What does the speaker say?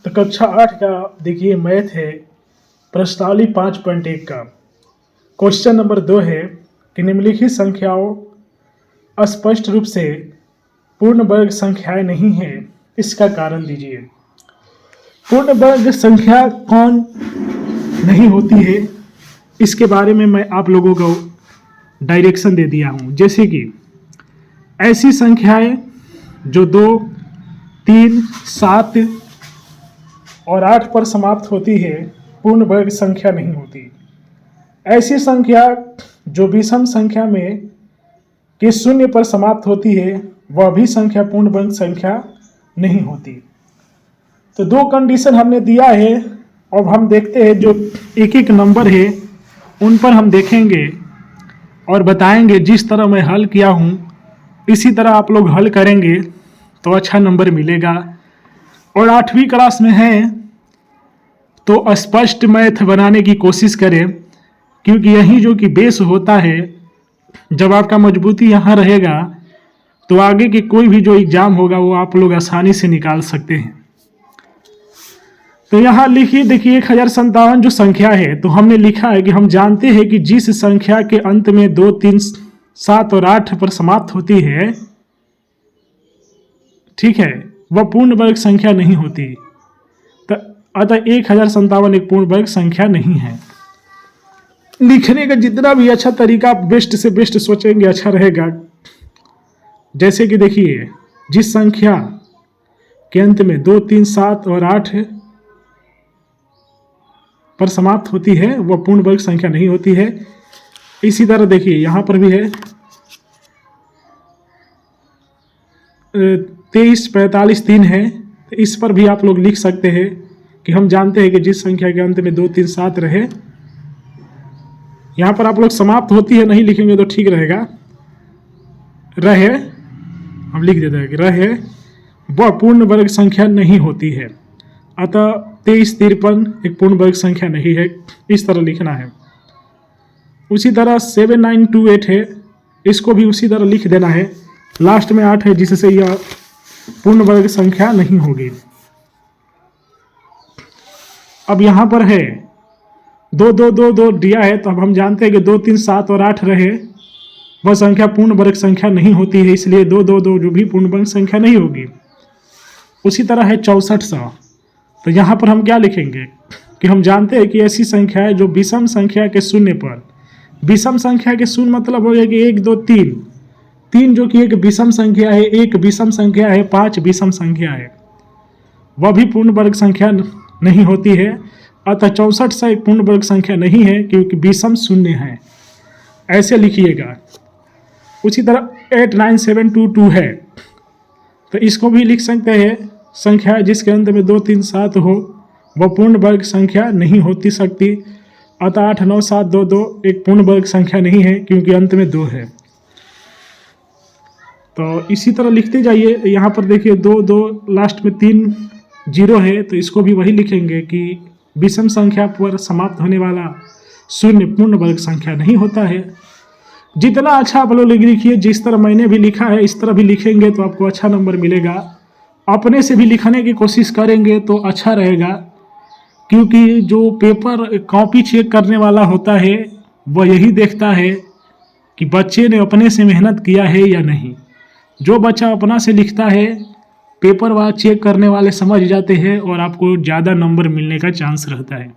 तो कक्षा 8 का देखिए मैथ है प्रश्नावली 5.1 का क्वेश्चन नंबर 2 है कि निम्नलिखित संख्याओं स्पष्ट रूप से पूर्ण वर्ग संख्याएं नहीं है, इसका कारण दीजिए। पूर्ण वर्ग संख्या कौन नहीं होती है, इसके बारे में मैं आप लोगों को डायरेक्शन दे दिया हूं। जैसे कि ऐसी संख्याएं जो 2, 3, 7 और 8 पर समाप्त होती है पूर्ण वर्ग संख्या नहीं होती। ऐसी संख्या जो विषम संख्या में के शून्य पर समाप्त होती है वह भी संख्या पूर्ण वर्ग संख्या नहीं होती। तो दो कंडीशन हमने दिया है। अब हम देखते हैं जो एक एक नंबर है उन पर हम देखेंगे और बताएंगे। जिस तरह मैं हल किया हूँ इसी तरह आप लोग हल करेंगे तो अच्छा नंबर मिलेगा। और 8वीं क्लास में हैं तो स्पष्ट मैथ बनाने की कोशिश करें, क्योंकि यही जो कि बेस होता है। जब आपका मजबूती यहाँ रहेगा तो आगे के कोई भी जो एग्जाम होगा वो आप लोग आसानी से निकाल सकते हैं। तो यहाँ लिखिए, देखिए 1057 जो संख्या है तो हमने लिखा है कि हम जानते हैं कि जिस संख्या के अंत में 2, 3, 7 और 8 पर समाप्त होती है, ठीक है, वह पूर्ण वर्ग संख्या नहीं होती। तो अतः 1057 एक पूर्ण वर्ग संख्या नहीं है। लिखने का जितना भी अच्छा तरीका बेस्ट से बेस्ट सोचेंगे अच्छा रहेगा। जैसे कि देखिए जिस संख्या के अंत में 2, 3, 7 और 8 पर समाप्त होती है वह पूर्ण वर्ग संख्या नहीं होती है। इसी तरह देखिए यहाँ पर भी है 23, 45, 3 है। तो इस पर भी आप लोग लिख सकते हैं कि हम जानते हैं कि जिस संख्या के अंत में 2, 3, 7 रहे, यहाँ पर आप लोग समाप्त होती है नहीं लिखेंगे तो ठीक रहेगा। रहे हम लिख देते हैं कि रहे वह पूर्ण वर्ग संख्या नहीं होती है। अतः 23, 53 एक पूर्ण वर्ग संख्या नहीं है, इस तरह लिखना है। उसी तरह 7, 9, 2, 8 है, इसको भी उसी तरह लिख देना है। लास्ट में 8 है जिससे यह पूर्ण वर्ग संख्या नहीं होगी। अब यहाँ पर है 2, 2, 2, 2 दिया है, तो अब हम जानते हैं कि 2, 3, 7 और 8 रहे वह संख्या पूर्ण वर्ग संख्या नहीं होती है, इसलिए 2, 2, 2 जो भी पूर्ण वर्ग संख्या नहीं होगी। उसी तरह है 6400। तो यहाँ पर हम क्या लिखेंगे कि हम जानते हैं कि ऐसी संख्या है जो विषम संख्या के शून्य पर, विषम संख्या के शून्य मतलब हो गया कि 1, 2, 3, 3 जो कि एक विषम संख्या है, 1 विषम संख्या है, 5 विषम संख्या है, वह भी पूर्ण वर्ग संख्या नहीं होती है। अतः 6400 एक पूर्ण वर्ग संख्या नहीं है क्योंकि विषम शून्य है, ऐसे लिखिएगा। उसी तरह 8, 9, 7, 2, 2 है, तो इसको भी लिख सकते हैं संख्या जिसके अंत में 2, 3, 7 हो वह पूर्ण वर्ग संख्या नहीं होती सकती। अतः 8, 9, 7, 2, 2 एक पूर्ण वर्ग संख्या नहीं है क्योंकि अंत में 2 है। तो इसी तरह लिखते जाइए। यहाँ पर देखिए 2, 2 लास्ट में 3 0 है, तो इसको भी वही लिखेंगे कि विषम संख्या पर समाप्त होने वाला शून्य पूर्ण वर्ग संख्या नहीं होता है। जितना अच्छा आप लोग लिखिए, जिस तरह मैंने भी लिखा है इस तरह भी लिखेंगे तो आपको अच्छा नंबर मिलेगा। अपने से भी लिखने की कोशिश करेंगे तो अच्छा रहेगा, क्योंकि जो पेपर कॉपी चेक करने वाला होता है वह यही देखता है कि बच्चे ने अपने से मेहनत किया है या नहीं। जो बच्चा अपना से लिखता है पेपर वाला चेक करने वाले समझ जाते हैं और आपको ज़्यादा नंबर मिलने का चांस रहता है।